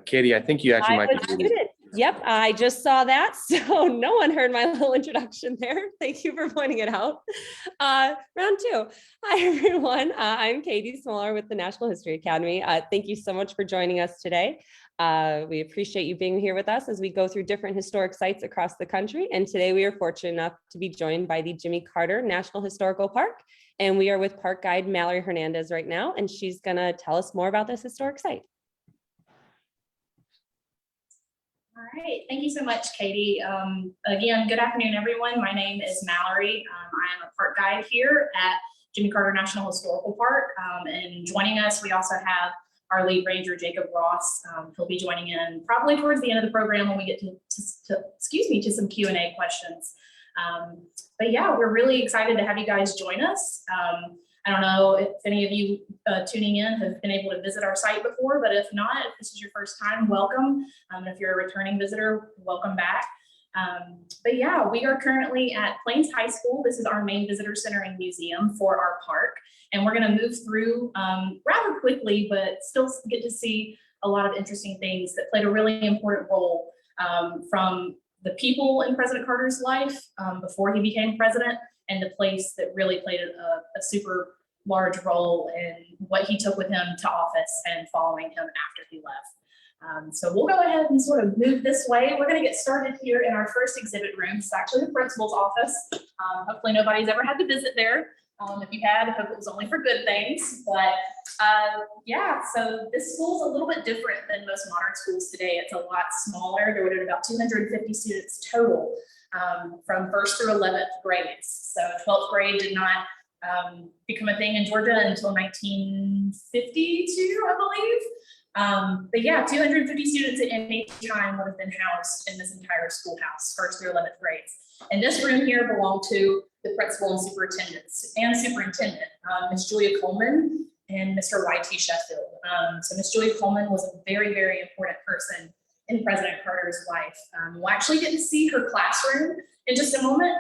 Katie, I think you actually I might was be muted. muted. Yep, I just saw that. So no one heard my little introduction there. Thank you for pointing it out. Round two. Hi, everyone. I'm Katie Smaller with the National History Academy. Thank you so much for joining us today. We appreciate you being here with us as we go through different historic sites across the country. And today we are fortunate enough to be joined by the Jimmy Carter National Historical Park. And we are with park guide Mallory Hernandez right now, and she's gonna tell us more about this historic site. All right, thank you so much, Katie. Again, good afternoon, everyone. My name is Mallory. I am a park guide here at Jimmy Carter National Historical Park. And joining us, we also have our lead ranger, Jacob Ross. He'll be joining in probably towards the end of the program when we get to some Q&A questions. But yeah, we're really excited to have you guys join us. I don't know if any of you tuning in have been able to visit our site before, but if not, if this is your first time, welcome. If you're a returning visitor, welcome back. But yeah, we are currently at Plains High School. This is our main visitor center and museum for our park. And we're gonna move through rather quickly, but still get to see a lot of interesting things that played a really important role from the people in President Carter's life before he became president, and the place that really played a super large role in what he took with him to office and following him after he left. So we'll go ahead and sort of move this way. We're gonna get started here in our first exhibit room. It's actually the principal's office. Hopefully nobody's ever had to visit there. If you had, I hope it was only for good things. But yeah, so this school is a little bit different than most modern schools today. It's a lot smaller. There were about 250 students total from 1st through 11th grades. So 12th grade did not become a thing in Georgia until 1952, I believe. But yeah, 250 students at any time would have been housed in this entire schoolhouse, 1st through 11th grades. And this room here belonged to the principal and superintendent, Ms. Julia Coleman and Mr. Y.T. Sheffield. So Ms. Julia Coleman was a very, very important person in President Carter's life. We'll actually get to see her classroom in just a moment.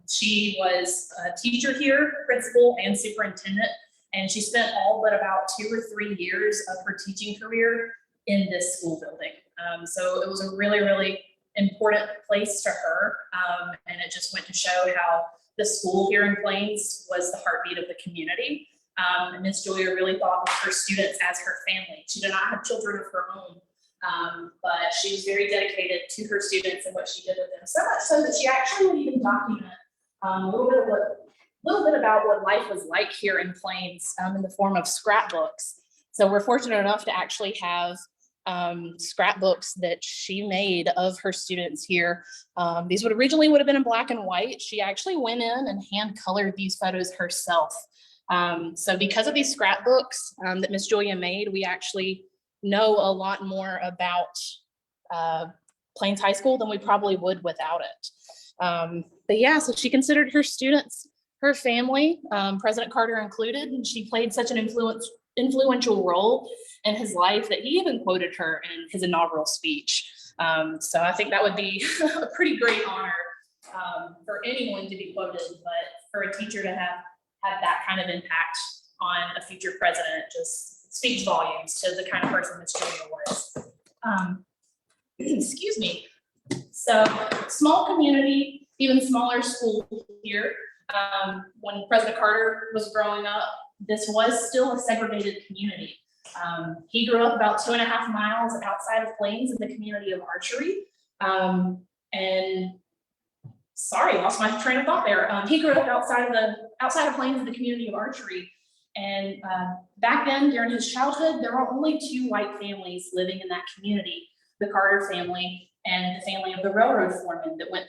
She was a teacher here, principal and superintendent, and she spent all but about 2 or 3 years of her teaching career in this school building. So it was a really, really important place to her. And it just went to show how the school here in Plains was the heartbeat of the community. And Ms. Julia really thought of her students as her family. She did not have children of her own, but she was very dedicated to her students and what she did with them. So much so that she actually would even document a little bit about what life was like here in Plains in the form of scrapbooks. So we're fortunate enough to actually have scrapbooks that she made of her students here. These would originally have been in black and white. She actually went in and hand colored these photos herself. So because of these scrapbooks that Miss Julia made, we actually know a lot more about Plains High School than we probably would without it. But yeah, so she considered her students her family, President Carter included, and she played such an influential role in his life that he even quoted her in his inaugural speech. So I think that would be a pretty great honor for anyone to be quoted, but for a teacher to have that kind of impact on a future president just speaks volumes to the kind of person Ms. Julia was. Excuse me. So small community, even smaller school here. When President Carter was growing up, this was still a segregated community. He grew up about 2.5 miles outside of Plains in the community of Archery. And sorry, lost my train of thought there. He grew up outside of Plains in the community of Archery. And back then, during his childhood, there were only 2 white families living in that community, the Carter family and the family of the railroad foreman that went,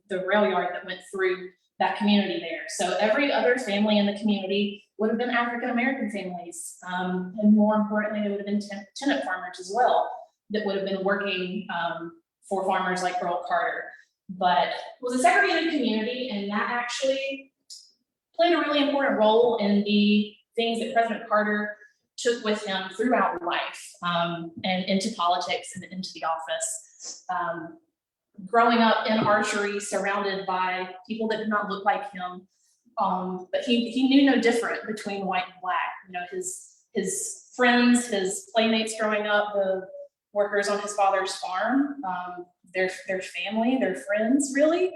the rail yard that went through that community there. So every other family in the community would have been African-American families. And more importantly, there would have been tenant farmers as well that would have been working for farmers like Earl Carter. But it was a segregated community, and that actually played a really important role in the things that President Carter took with him throughout life and into politics and into the office. Growing up in Archery, surrounded by people that did not look like him, but he knew no different between white and black. You know, his friends, his playmates growing up, workers on his father's farm. Their family, their friends, really,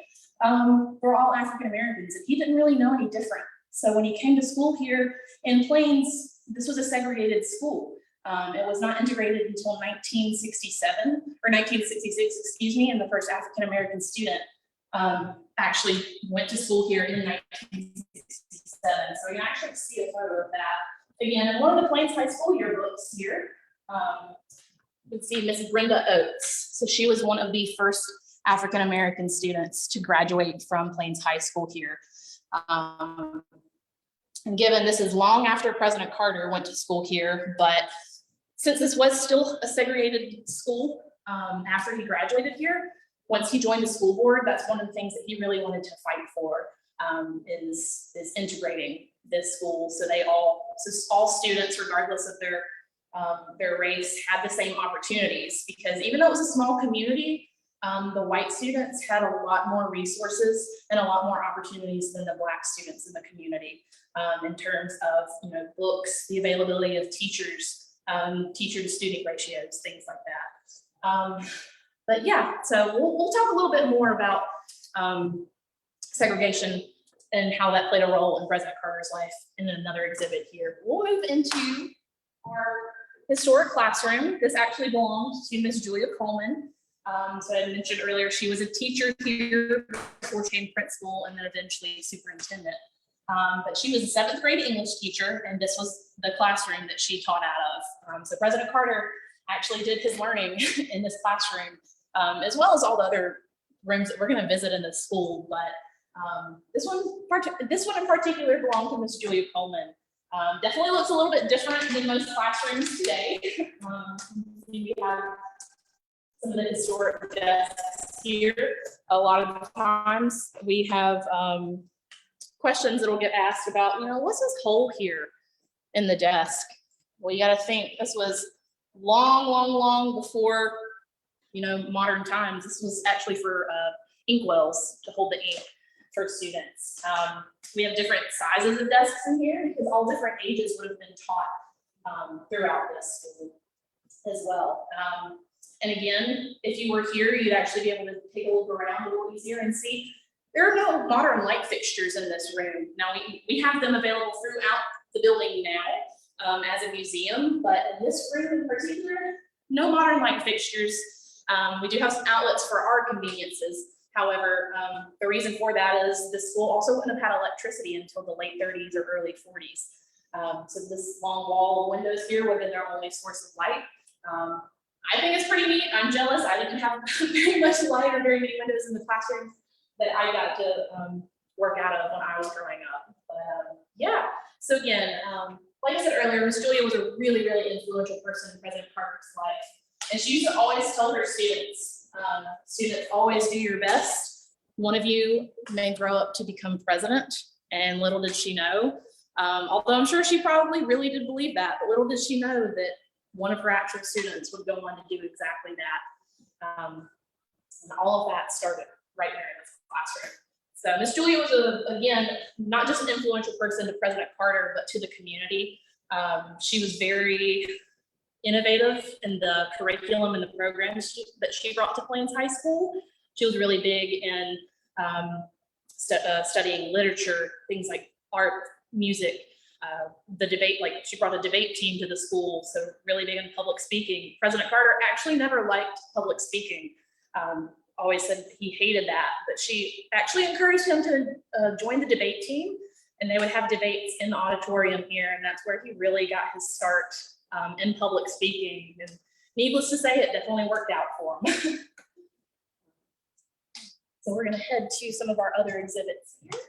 were all African Americans, and he didn't really know any different. So when he came to school here in Plains, this was a segregated school. It was not integrated until 1967 or 1966, excuse me, and the first African American student actually went to school here in 1967. So you can actually see a photo of that. Again, in one of the Plains High School yearbooks here, you can see Miss Brenda Oates. So she was one of the first African American students to graduate from Plains High School here. And given this is long after President Carter went to school here, but since this was still a segregated school after he graduated here, once he joined the school board, that's one of the things that he really wanted to fight for, is integrating this school. So all students, regardless of their race, had the same opportunities, because even though it was a small community, the white students had a lot more resources and a lot more opportunities than the Black students in the community, in terms of books, the availability of teachers, teacher to student ratios, things like that. But yeah, so we'll talk a little bit more about segregation and how that played a role in President Carter's life in another exhibit here. We'll move into our historic classroom. This actually belongs to Miss Julia Coleman. So I mentioned earlier, she was a teacher here before she became principal and then eventually superintendent. But she was a 7th grade English teacher, and this was the classroom that she taught out of. So President Carter actually did his learning in this classroom, as well as all the other rooms that we're going to visit in the school. But this one in particular belonged to Miss Julia Coleman. Definitely looks a little bit different than most classrooms today. We have some of the historic desks here. A lot of the times we have questions that will get asked about, what's this hole here in the desk? Well, you got to think this was long before, modern times. This was actually for inkwells to hold the ink for students. We have different sizes of desks in here because all different ages would have been taught throughout this school as well. And again, if you were here, you'd actually be able to take a look around a little easier and see there are no modern light fixtures in this room. Now, we have them available throughout the building now as a museum, but in this room in particular, no modern light fixtures. We do have some outlets for our conveniences. However, the reason for that is the school also wouldn't have had electricity until the late 30s or early 40s. So this long wall of windows here would have been their only source of light. I think it's pretty neat. I'm jealous. I didn't have very much light or very many windows in the classroom that I got to work out of when I was growing up. But yeah, so again, like I said earlier, Miss Julia was a really influential person in President Carter's life. And she used to always tell her students, always do your best. One of you may grow up to become president, and little did she know, although I'm sure she probably really did believe that, but little did she know that one of her actual students would go on to do exactly that. And all of that started right there in this classroom. So Miss Julia was, again, not just an influential person to President Carter, but to the community. She was very innovative in the curriculum and the programs that she brought to Plains High School. She was really big in studying literature, things like art, music, the debate, like she brought a debate team to the school, so really big in public speaking. President Carter actually never liked public speaking. Always said he hated that, but she actually encouraged him to join the debate team, and they would have debates in the auditorium here, and that's where he really got his start in public speaking. And needless to say, it definitely worked out for him. So we're gonna head to some of our other exhibits here.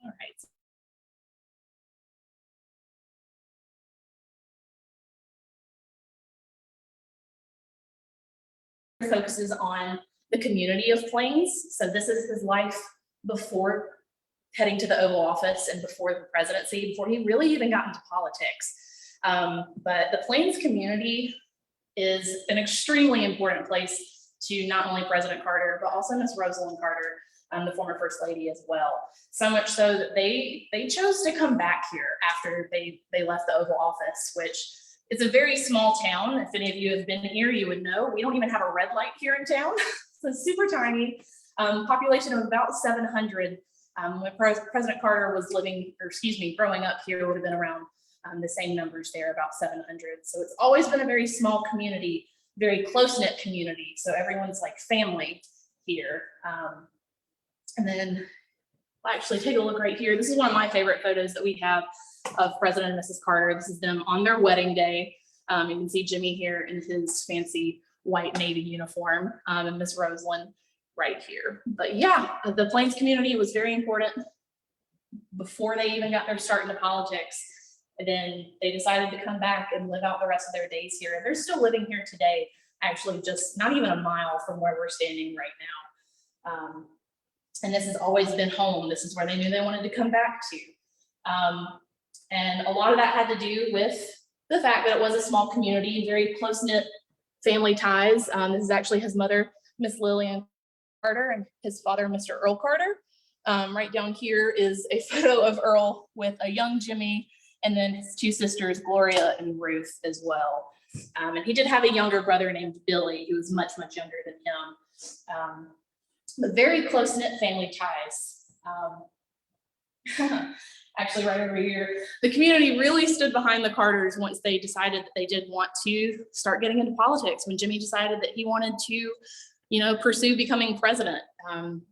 All right. Focuses on the community of Plains. So this is his life before heading to the Oval Office and before the presidency, before he really even got into politics. But the Plains community is an extremely important place to not only President Carter, but also Miss Rosalind Carter. the former First Lady as well. So much so that they chose to come back here after they left the Oval Office, which is a very small town. If any of you have been here, you would know we don't even have a red light here in town. So it's super tiny, population of about 700. When President Carter was living, or excuse me, growing up here, would have been around the same numbers there, about 700. So it's always been a very small community, very close-knit community. So everyone's like family here. And then I'll actually take a look right here. This is one of my favorite photos that we have of President and Mrs. Carter. This is them on their wedding day. You can see Jimmy here in his fancy white Navy uniform, and Miss Rosalind right here. But yeah, the Plains community was very important before they even got their start into politics. And then they decided to come back and live out the rest of their days here. And they're still living here today, actually just not even a mile from where we're standing right now. And this has always been home. This is where they knew they wanted to come back to. And a lot of that had to do with the fact that it was a small community, very close-knit family ties. This is actually his mother, Miss Lillian Carter, and his father, Mr. Earl Carter. Right down here is a photo of Earl with a young Jimmy, and then his two sisters, Gloria and Ruth, as well. And he did have a younger brother named Billy, who was much, much younger than him. But very close-knit family ties. Actually, right over here, the community really stood behind the Carters once they decided that they did want to start getting into politics. When Jimmy decided that he wanted to, pursue becoming president,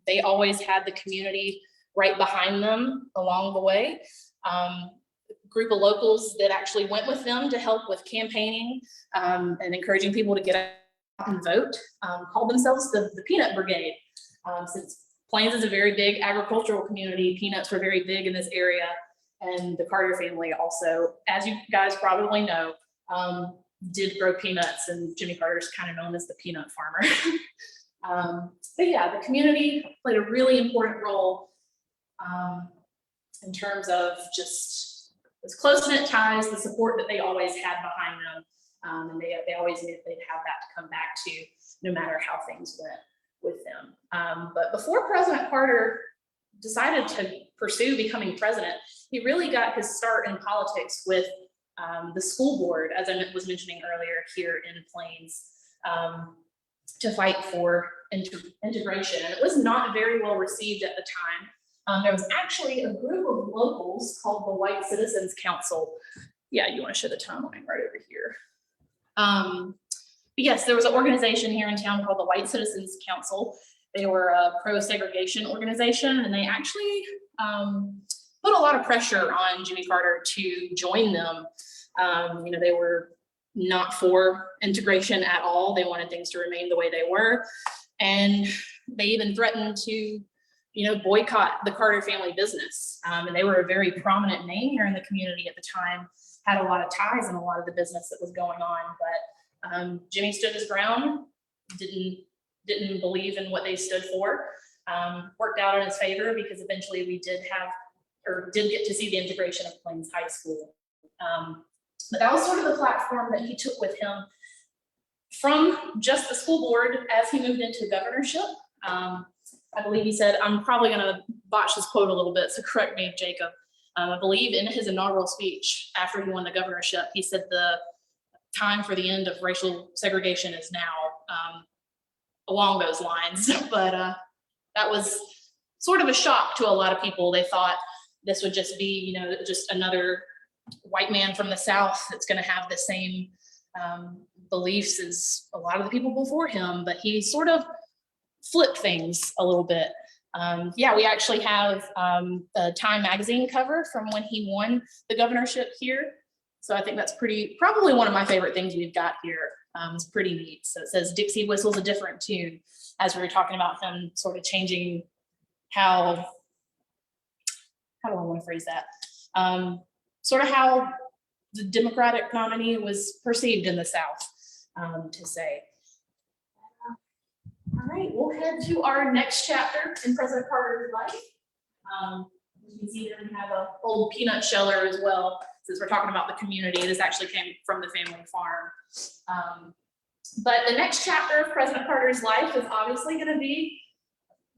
they always had the community right behind them along the way. Group of locals that actually went with them to help with campaigning and encouraging people to get out and vote, called themselves the Peanut Brigade. Since Plains is a very big agricultural community, peanuts were very big in this area, and the Carter family also, as you guys probably know, did grow peanuts, and Jimmy Carter's kind of known as the peanut farmer. But yeah, the community played a really important role in terms of just those close-knit ties, the support that they always had behind them, and they always knew they'd have that to come back to, no matter how things went with them. But before President Carter decided to pursue becoming president, he really got his start in politics with the school board, as I was mentioning earlier, here in Plains, to fight for integration. And it was not very well received at the time. There was actually a group of locals called the White Citizens Council. Yeah, you want to show the timeline right over here. But yes, there was an organization here in town called the White Citizens Council. They were a pro-segregation organization, and they actually put a lot of pressure on Jimmy Carter to join them. They were not for integration at all. They wanted things to remain the way they were. And they even threatened to, boycott the Carter family business. And they were a very prominent name here in the community at the time, had a lot of ties in a lot of the business that was going on. But Jimmy stood his ground, didn't believe in what they stood for. Worked out in his favor because eventually we did get to see the integration of Plains High School. But that was sort of the platform that he took with him from just the school board as he moved into governorship. I believe he said, I'm probably going to botch this quote a little bit, so correct me, Jacob. I believe in his inaugural speech after he won the governorship, he said the time for the end of racial segregation is now, along those lines. But that was sort of a shock to a lot of people. They thought this would just be, just another white man from the South that's going to have the same beliefs as a lot of the people before him, but he sort of flipped things a little bit. Yeah, we actually have a Time magazine cover from when he won the governorship here. So I think that's probably one of my favorite things we've got here. It's pretty neat. So it says Dixie Whistle's a different tune, as we were talking about him sort of changing how do I want to phrase that? Sort of how the Democratic nominee was perceived in the South, to say. All right, we'll head to our next chapter in President Carter's life. You can see that we have an old peanut sheller as well, since we're talking about the community. This actually came from the family farm. But the next chapter of President Carter's life is obviously going to be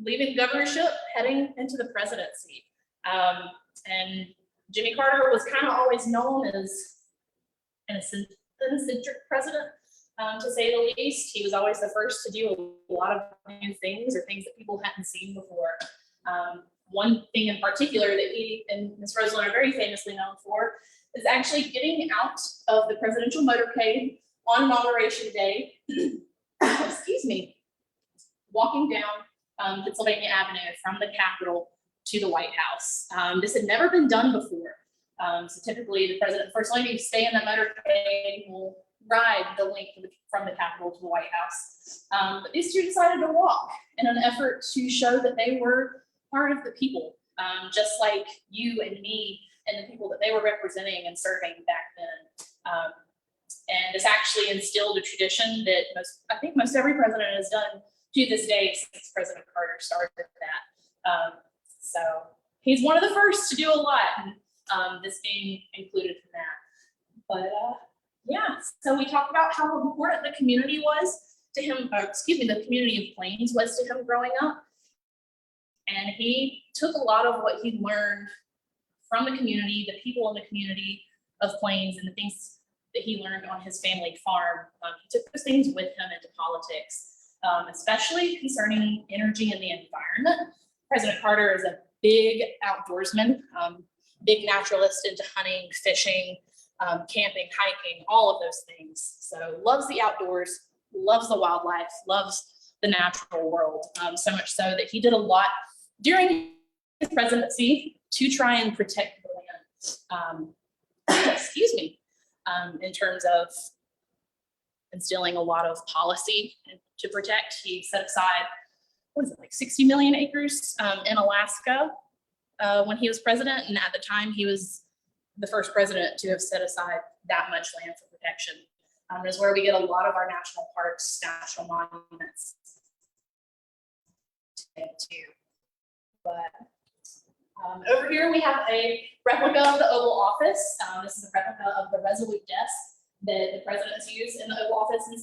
leaving governorship, heading into the presidency. And Jimmy Carter was kind of always known as an eccentric president, to say the least. He was always the first to do a lot of new things or things that people hadn't seen before. One thing in particular that he and Ms. Roseland are very famously known for is actually getting out of the presidential motorcade on Inauguration Day, excuse me, walking down Pennsylvania Avenue from the Capitol to the White House. This had never been done before. So typically the president and first lady stay in the motorcade and will ride the length from the Capitol to the White House. But these two decided to walk in an effort to show that they were part of the people, just like you and me and the people that they were representing and serving back then. And this actually instilled a tradition that I think most every president has done to this day since President Carter started that. So he's one of the first to do a lot, and this being included in that. But yeah, so we talked about how important the community was to him, the community of Plains was to him growing up. And he took a lot of what he learned from the community, the people in the community of Plains, and the things that he learned on his family farm. He took those things with him into politics, especially concerning energy and the environment. President Carter is a big outdoorsman, big naturalist into hunting, fishing, camping, hiking, all of those things. So loves the outdoors, loves the wildlife, loves the natural world, so much so that he did a lot during his presidency to try and protect the land. Excuse me. In terms of instilling a lot of policy to protect, he set aside, what is it, like 60 million acres in Alaska when he was president. And at the time, he was the first president to have set aside that much land for protection. Is where we get a lot of our national parks, national monuments too. But over here we have a replica of the Oval Office. This is a replica of the Resolute desk that the presidents use in the Oval Office in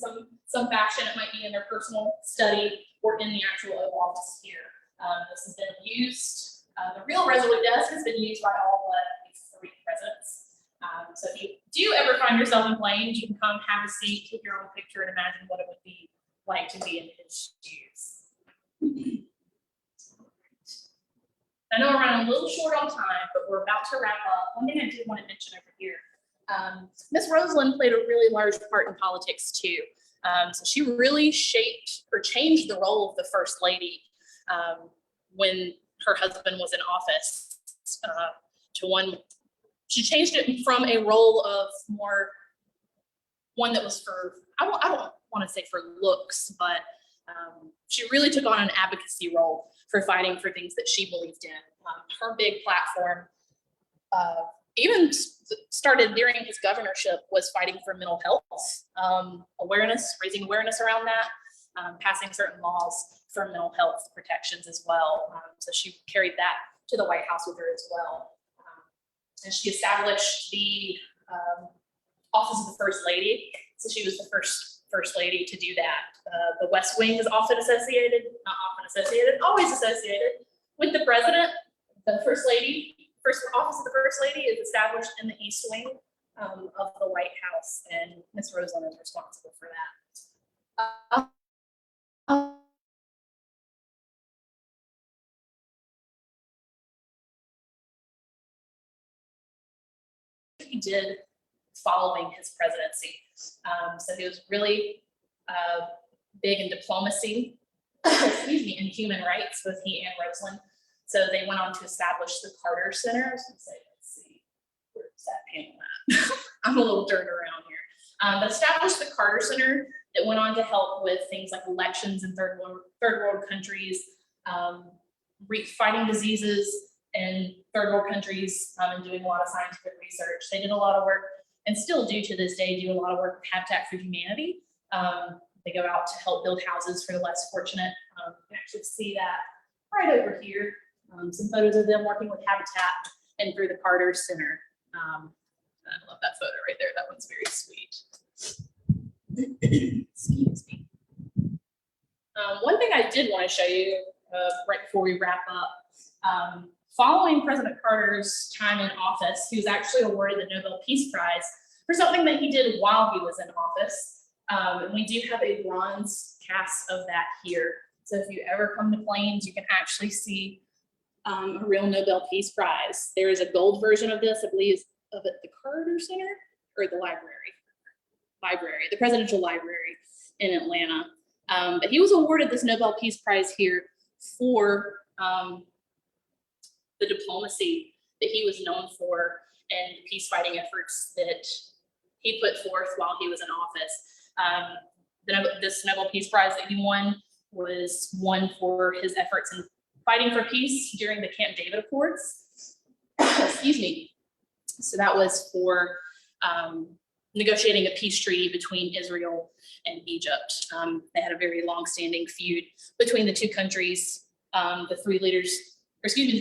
some fashion. It might be in their personal study or in the actual Oval Office here. This has been used, the real Resolute desk has been used by all but these 3 presidents. So if you do ever find yourself in Plains, you can come have a seat, take your own picture, and imagine what it would be like to be in his shoes. I know we're running a little short on time, but we're about to wrap up. One thing I did want to mention over here, Ms. Roseland played a really large part in politics too. So she really shaped or changed the role of the First Lady when her husband was in office to one. She changed it from a role of more one that was for, I don't want to say for looks, but she really took on an advocacy role for fighting for things that she believed in. Her big platform, even started during his governorship, was fighting for mental health awareness, raising awareness around that, passing certain laws for mental health protections as well. So she carried that to the White House with her as well. And she established the Office of the First Lady. So she was the first lady to do that. The West Wing is often associated, not often associated, always associated with the president. The First Lady, first Office of the First Lady is established in the East Wing of the White House, and Ms. Roseland is responsible for that. He did following his presidency. So he was really big in diplomacy, excuse me, and human rights, both he and Roseland. So they went on to establish the Carter Center. I was going to say, let's see, where's that panel at? I'm a little dirt around here. But established the Carter Center that went on to help with things like elections in third world countries, fighting diseases in third world countries, and doing a lot of scientific research. They did a lot of work, and still do to this day, do a lot of work with Habitat for Humanity. They go out to help build houses for the less fortunate. You can actually see that right over here. Some photos of them working with Habitat and through the Carter Center. I love that photo right there. That one's very sweet. Excuse me. One thing I did want to show you right before we wrap up. Following President Carter's time in office, he was actually awarded the Nobel Peace Prize for something that he did while he was in office. And we do have a bronze cast of that here. So if you ever come to Plains, you can actually see a real Nobel Peace Prize. There is a gold version of this, I believe, of at the Carter Center or the library, the Presidential Library in Atlanta. But he was awarded this Nobel Peace Prize here for the diplomacy that he was known for and peace fighting efforts that he put forth while he was in office. This Nobel Peace Prize that he was won for his efforts in fighting for peace during the Camp David Accords. Excuse me. So that was for negotiating a peace treaty between Israel and Egypt. They had a very long-standing feud between the two countries. The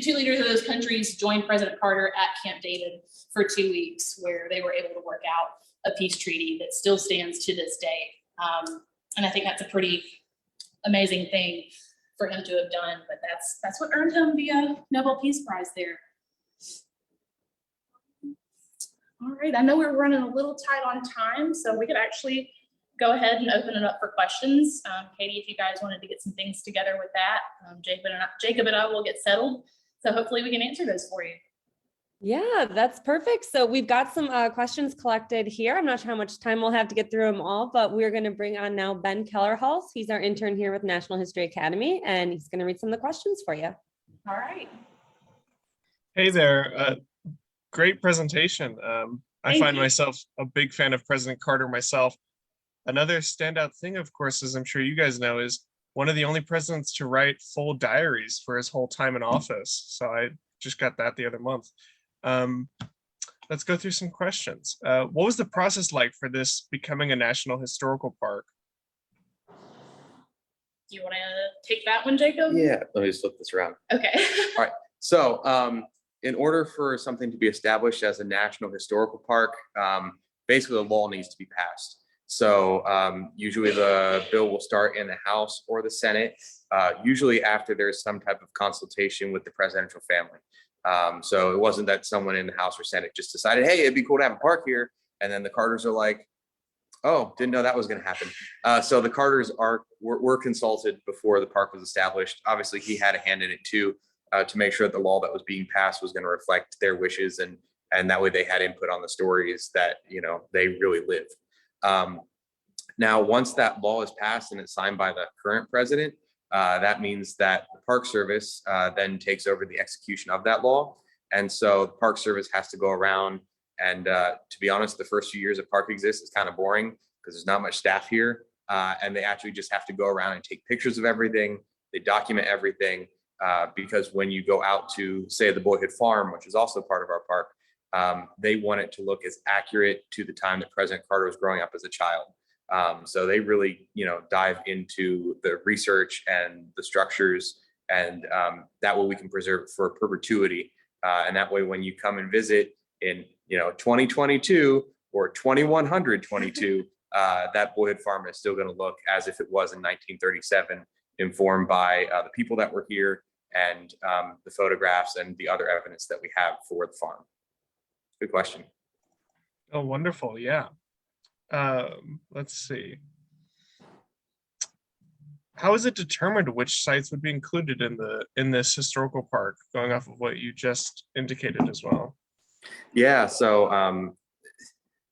two leaders of those countries joined President Carter at Camp David for 2 weeks, where they were able to work out a peace treaty that still stands to this day. And I think that's a pretty amazing thing for him to have done, but that's what earned him the Nobel Peace Prize there. All right, I know we're running a little tight on time, so we could actually go ahead and open it up for questions. Katie, if you guys wanted to get some things together with that, Jacob and I will get settled. So hopefully we can answer those for you. Yeah, that's perfect. So we've got some questions collected here. I'm not sure how much time we'll have to get through them all, but we're going to bring on now Ben Kellerhals. He's our intern here with National History Academy, and he's going to read some of the questions for you. All right. Hey there. Great presentation. I find myself a big fan of President Carter myself. Another standout thing, of course, as I'm sure you guys know, is one of the only presidents to write full diaries for his whole time in office. So I just got that the other month. Let's go through some questions. What was the process like for this becoming a National Historical Park? Do you want to take that one, Jacob? Yeah, let me just flip this around. Okay. All right. So in order for something to be established as a National Historical Park, basically a law needs to be passed. So usually the bill will start in the House or the Senate, usually after there's some type of consultation with the presidential family. So it wasn't that someone in the House or Senate just decided, hey, it'd be cool to have a park here. And then the Carters are like, oh, didn't know that was going to happen. So the Carters were consulted before the park was established. Obviously, he had a hand in it too, to make sure that the law that was being passed was going to reflect their wishes, and that way they had input on the stories that they really live. Now, once that law is passed and it's signed by the current president, that means that the Park Service then takes over the execution of that law. And so the Park Service has to go around and, to be honest, the first few years a park exists is kind of boring because there's not much staff here. And they actually just have to go around and take pictures of everything. They document everything because when you go out to, say, the Boyhood Farm, which is also part of our park, they want it to look as accurate to the time that President Carter was growing up as a child. So they really, dive into the research and the structures, and that way we can preserve it for perpetuity. And that way, when you come and visit in, 2022 or 2122, that Boyhood Farm is still going to look as if it was in 1937, informed by the people that were here and the photographs and the other evidence that we have for the farm. Good question. Oh, wonderful. Yeah. Let's see. How is it determined which sites would be included in this historical park, going off of what you just indicated as well? Yeah, so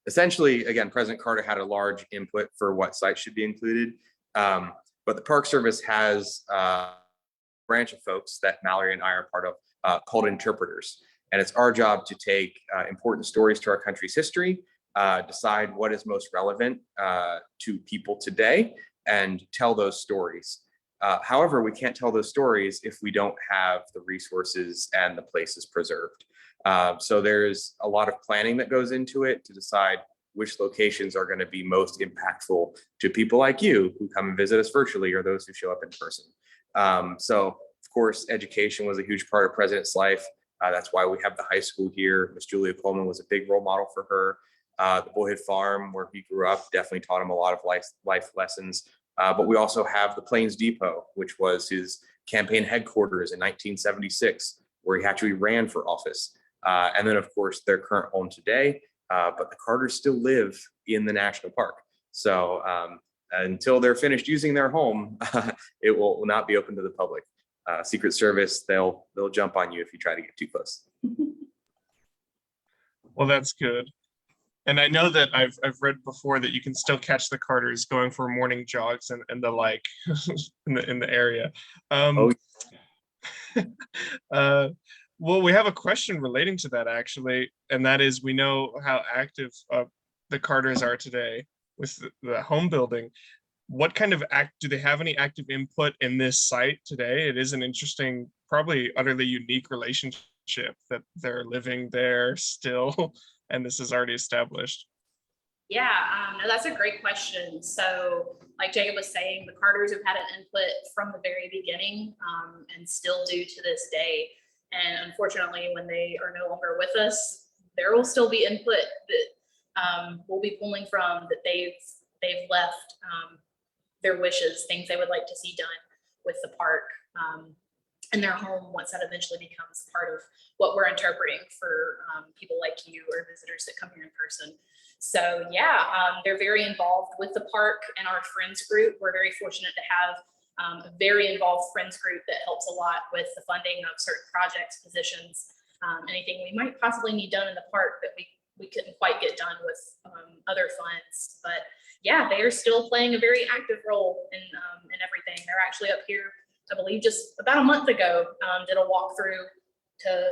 essentially, again, President Carter had a large input for what sites should be included. But the Park Service has a branch of folks that Mallory and I are part of called interpreters. And it's our job to take important stories to our country's history, decide what is most relevant to people today, and tell those stories. However, we can't tell those stories if we don't have the resources and the places preserved. So there's a lot of planning that goes into it to decide which locations are going to be most impactful to people like you who come and visit us virtually, or those who show up in person. So, of course, education was a huge part of President's life. That's why we have the high school here. Miss Julia Coleman was a big role model for her. The Boyhood Farm, where he grew up, definitely taught him a lot of life lessons. But we also have the Plains Depot, which was his campaign headquarters in 1976, where he actually ran for office. And then, of course, their current home today. But the Carters still live in the national park. So until they're finished using their home, it will not be open to the public. Secret Service, they'll jump on you if you try to get too close. Well, that's good. And I know that I've read before that you can still catch the Carters going for morning jogs and the like in the area. Oh, Well, we have a question relating to that actually, and that is, we know how active the Carters are today with the home building. What kind of do they have any active input in this site today? It is an interesting, probably utterly unique relationship that they're living there still, and this is already established. Yeah, no, that's a great question. So like Jacob was saying, the Carters have had an input from the very beginning, and still do to this day. And unfortunately, when they are no longer with us, there will still be input that we'll be pulling from, that they've left their wishes, things they would like to see done with the park and their home once that eventually becomes part of what we're interpreting for people like you or visitors that come here in person. So yeah, they're very involved with the park and our friends group. We're very fortunate to have a very involved friends group that helps a lot with the funding of certain projects, positions, anything we might possibly need done in the park that we couldn't quite get done with other funds. But yeah, they are still playing a very active role in everything. They're actually up here, I believe, just about a month ago, did a walkthrough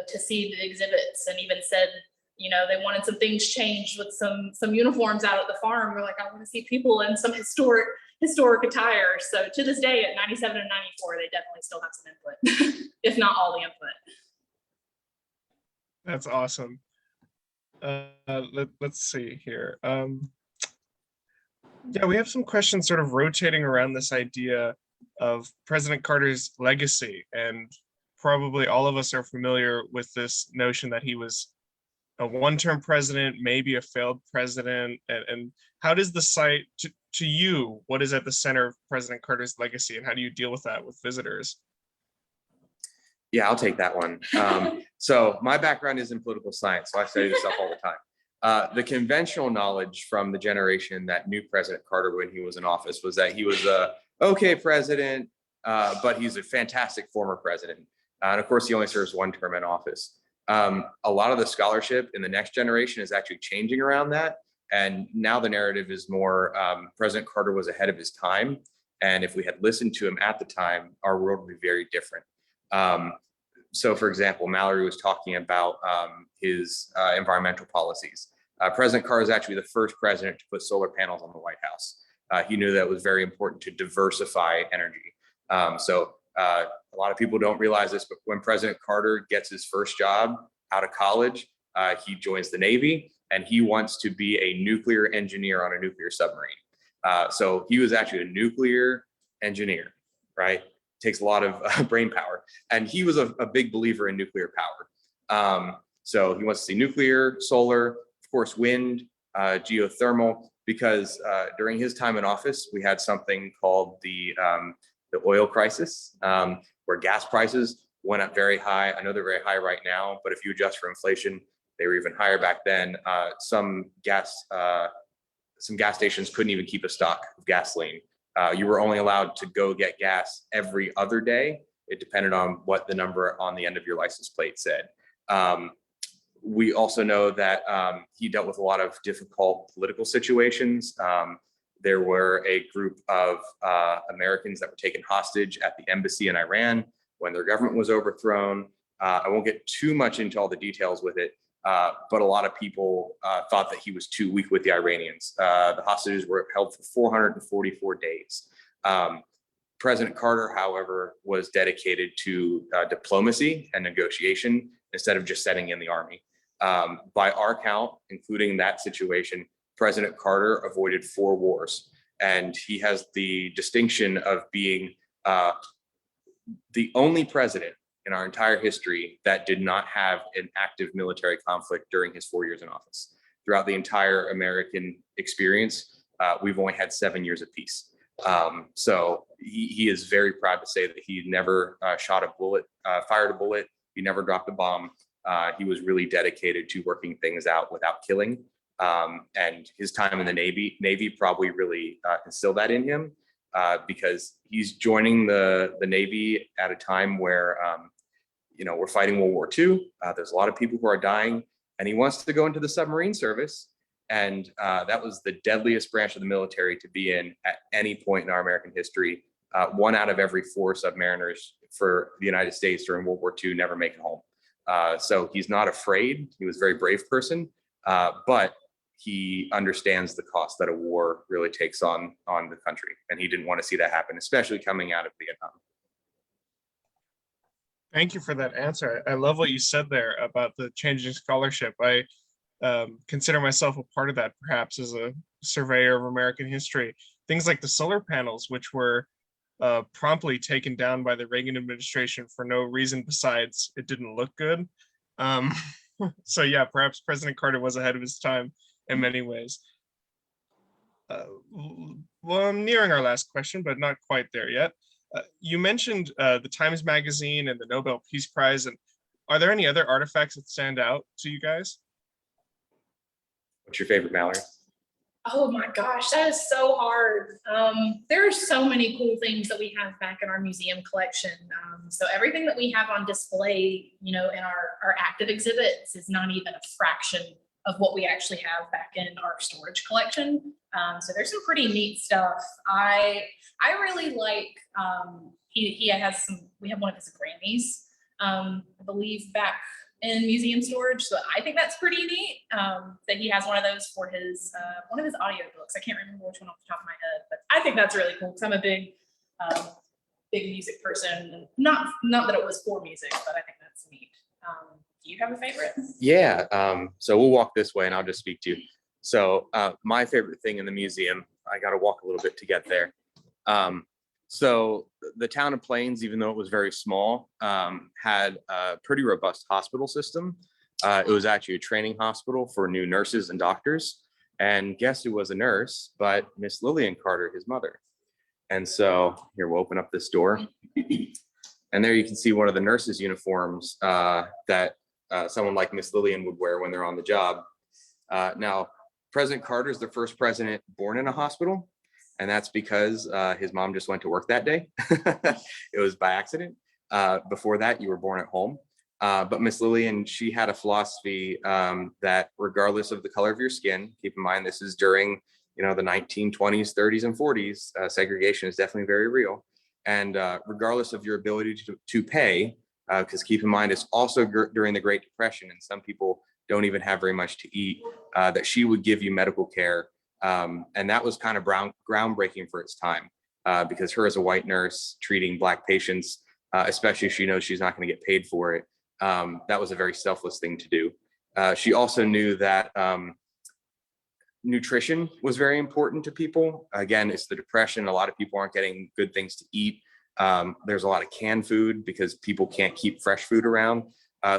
to see the exhibits, and even said, you know, they wanted some things changed with some uniforms out at the farm. We're like, I want to see people in some historic attire. So to this day, at 97 and 94, they definitely still have some input, if not all the input. That's awesome. Let's see here. Yeah, we have some questions sort of rotating around this idea of President Carter's legacy, and probably all of us are familiar with this notion that he was a one-term president, maybe a failed president, and how does the site, to you, what is at the center of President Carter's legacy, and how do you deal with that with visitors? yeah, I'll take that one. So my background is in political science, so I study this stuff all the time. The conventional knowledge from the generation that knew President Carter when he was in office was that he was a okay president, but he's a fantastic former president. And of course, he only serves one term in office. A lot of the scholarship in the next generation is actually changing around that. And now the narrative is more President Carter was ahead of his time. And if we had listened to him at the time, our world would be very different. So for example, Mallory was talking about his environmental policies. President Carter is actually the first president to put solar panels on the White House. He knew that it was very important to diversify energy. A lot of people don't realize this, but when President Carter gets his first job out of college, he joins the Navy, and he wants to be a nuclear engineer on a nuclear submarine. So he was actually a nuclear engineer, right? Takes a lot of brain power. And he was a big believer in nuclear power. So he wants to see nuclear, solar, of course, wind, geothermal, because during his time in office, we had something called the oil crisis, where gas prices went up very high. I know they're very high right now, but if you adjust for inflation, they were even higher back then. Some gas stations couldn't even keep a stock of gasoline. You were only allowed to go get gas every other day. It depended on what the number on the end of your license plate said. We also know that he dealt with a lot of difficult political situations. There were a group of Americans that were taken hostage at the embassy in Iran when their government was overthrown. I won't get too much into all the details with it, but a lot of people thought that he was too weak with the Iranians. The hostages were held for 444 days. President Carter, however, was dedicated to diplomacy and negotiation instead of just sending in the army. By our count, including that situation, President Carter avoided 4 wars, and he has the distinction of being the only president in our entire history that did not have an active military conflict during his 4 years in office. Throughout the entire American experience, we've only had 7 years of peace. So he is very proud to say that he never shot a bullet, fired a bullet. He never dropped a bomb. He was really dedicated to working things out without killing. And his time in the Navy probably really instilled that in him, because he's joining the Navy at a time where, we're fighting World War II. There's a lot of people who are dying, and he wants to go into the submarine service. And that was the deadliest branch of the military to be in at any point in our American history. 1 out of every 4 submariners for the United States during World War II never make it home. So he's not afraid. He was a very brave person, but he understands the cost that a war really takes on the country. And he didn't want to see that happen, especially coming out of Vietnam. Thank you for that answer. I love what you said there about the changing scholarship. I consider myself a part of that, perhaps, as a surveyor of American history. Things like the solar panels, which were promptly taken down by the Reagan administration for no reason besides it didn't look good. So yeah, perhaps President Carter was ahead of his time in many ways. Well, I'm nearing our last question, but not quite there yet. You mentioned the Times Magazine and the Nobel Peace Prize, and are there any other artifacts that stand out to you guys? What's your favorite, Mallory? Oh my gosh, that is so hard. There are so many cool things that we have back in our museum collection. So everything that we have on display, in our active exhibits is not even a fraction of what we actually have back in our storage collection. So there's some pretty neat stuff. I really like, we have one of his Grammys, I believe, back in museum storage. So I think that's pretty neat, that he has one of those for his one of his audiobooks. I can't remember which one off the top of my head, but I think that's really cool because I'm a big music person. Not that it was for music, but I think that's neat. Do you have a favorite? Yeah, so we'll walk this way and I'll just speak to you. So my favorite thing in the museum, I got to walk a little bit to get there. So the town of Plains, even though it was very small, had a pretty robust hospital system. It was actually a training hospital for new nurses and doctors. And guess who was a nurse but Miss Lillian Carter, his mother. And so here, we'll open up this door. And there you can see one of the nurses' uniforms that someone like Miss Lillian would wear when they're on the job. Now, President Carter is the first president born in a hospital. And that's because his mom just went to work that day. It was by accident. Before that, you were born at home. But Miss Lillian, she had a philosophy that regardless of the color of your skin, keep in mind, this is during the 1920s, 30s, and 40s, segregation is definitely very real. And regardless of your ability to pay, because keep in mind, it's also during the Great Depression, and some people don't even have very much to eat, that she would give you medical care. And that was kind of groundbreaking for its time, because her as a white nurse treating Black patients, especially if she knows she's not going to get paid for it, that was a very selfless thing to do. She also knew that nutrition was very important to people. Again, it's the Depression. A lot of people aren't getting good things to eat. There's a lot of canned food because people can't keep fresh food around.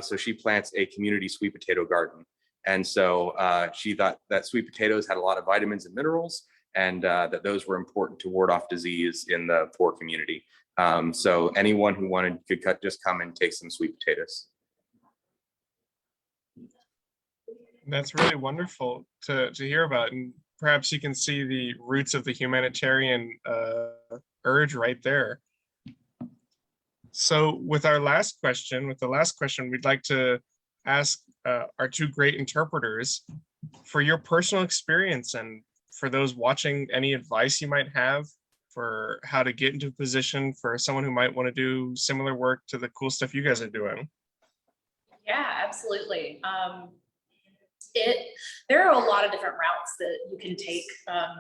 So she plants a community sweet potato garden. And so she thought that sweet potatoes had a lot of vitamins and minerals, and that those were important to ward off disease in the poor community. So anyone who wanted could just come and take some sweet potatoes. That's really wonderful to hear about. And perhaps you can see the roots of the humanitarian urge right there. So with the last question, we'd like to ask our two great interpreters for your personal experience and for those watching, any advice you might have for how to get into a position for someone who might want to do similar work to the cool stuff you guys are doing. Yeah, absolutely. There are a lot of different routes that you can take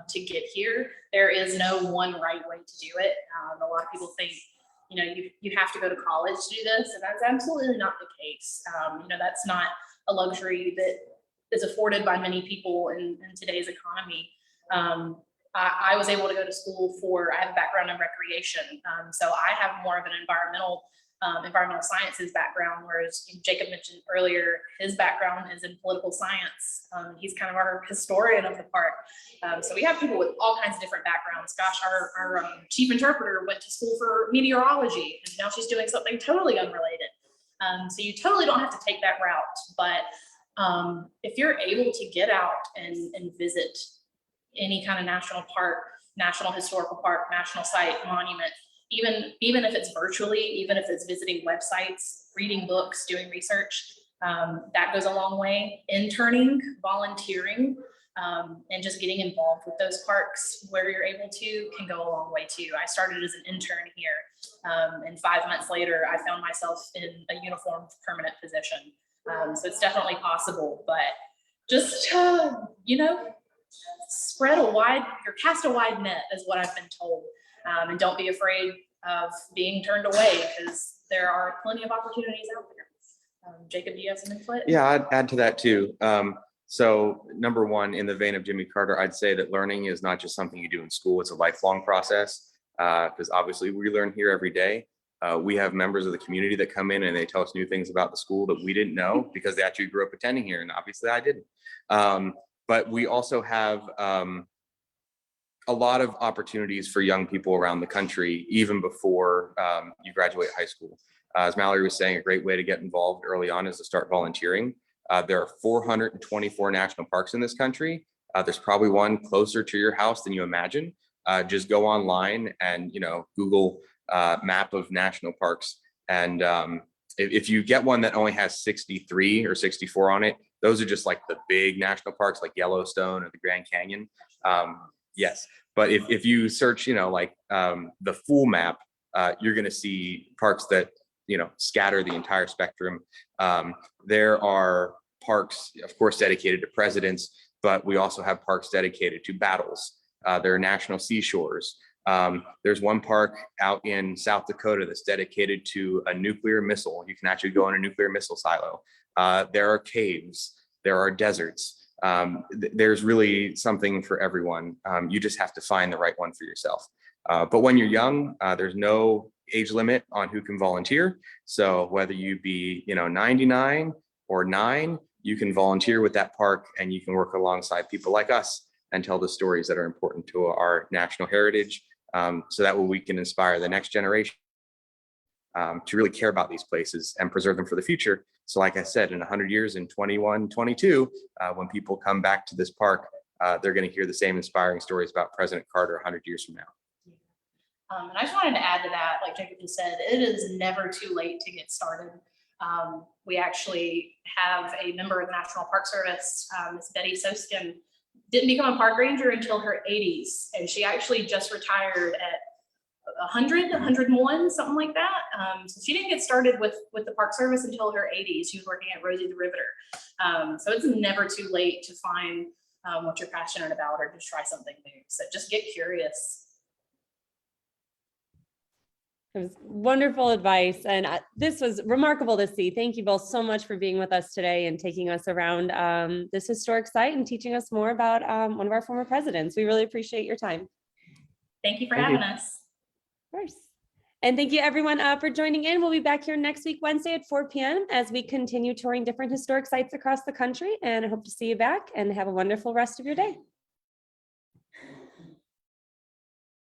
to get here. There is no one right way to do it. A lot of people think, you have to go to college to do this, and that's absolutely not the case. That's not a luxury that is afforded by many people in today's economy. I was able to go to school I have a background in recreation, so I have more of an environmental environmental sciences background, whereas Jacob mentioned earlier, his background is in political science. He's kind of our historian of the park. So we have people with all kinds of different backgrounds. Gosh, our chief interpreter went to school for meteorology, and now she's doing something totally unrelated. So you totally don't have to take that route. But if you're able to get out and visit any kind of national park, national historical park, national site, monument, even if it's virtually, even if it's visiting websites, reading books, doing research, that goes a long way. Interning, volunteering, and just getting involved with those parks where you're able to can go a long way too. I started as an intern here, and 5 months later, I found myself in a uniformed permanent position. So it's definitely possible, but just, cast a wide net is what I've been told. And don't be afraid of being turned away, because there are plenty of opportunities out there. Jacob, do you have some input? Yeah, I'd add to that too. So number one, in the vein of Jimmy Carter, I'd say that learning is not just something you do in school, it's a lifelong process, because obviously we learn here every day. We have members of the community that come in and they tell us new things about the school that we didn't know because they actually grew up attending here, and obviously I didn't. But we also have a lot of opportunities for young people around the country, even before you graduate high school. As Mallory was saying, a great way to get involved early on is to start volunteering. There are 424 national parks in this country. There's probably one closer to your house than you imagine. Just go online and Google map of national parks. And if you get one that only has 63 or 64 on it, those are just like the big national parks like Yellowstone or the Grand Canyon. Yes, but if you search, the full map, you're going to see parks that, scatter the entire spectrum. There are parks, of course, dedicated to presidents, but we also have parks dedicated to battles. There are national seashores. There's one park out in South Dakota that's dedicated to a nuclear missile. You can actually go in a nuclear missile silo. There are caves. There are deserts. There's really something for everyone. You just have to find the right one for yourself. But when you're young, there's no age limit on who can volunteer. So whether you be 99 or 9, you can volunteer with that park, and you can work alongside people like us and tell the stories that are important to our national heritage. So that way we can inspire the next generation to really care about these places and preserve them for the future. So like I said, in 100 years, in 2122, when people come back to this park, they're going to hear the same inspiring stories about President Carter 100 years from now. And I just wanted to add to that, like Jacob just said, it is never too late to get started. We actually have a member of the National Park Service, Miss Betty Soskin, didn't become a park ranger until her 80s. And she actually just retired at 100, 101, something like that. So she didn't get started with the Park Service until her 80s. She was working at Rosie the Riveter. So it's never too late to find what you're passionate about or just try something new. So just get curious. It was wonderful advice, and this was remarkable to see. Thank you both so much for being with us today and taking us around this historic site and teaching us more about one of our former presidents. We really appreciate your time. Thank you for having us. Of course. And thank you everyone for joining in. We'll be back here next week, Wednesday at 4 p.m. as we continue touring different historic sites across the country, and I hope to see you back and have a wonderful rest of your day.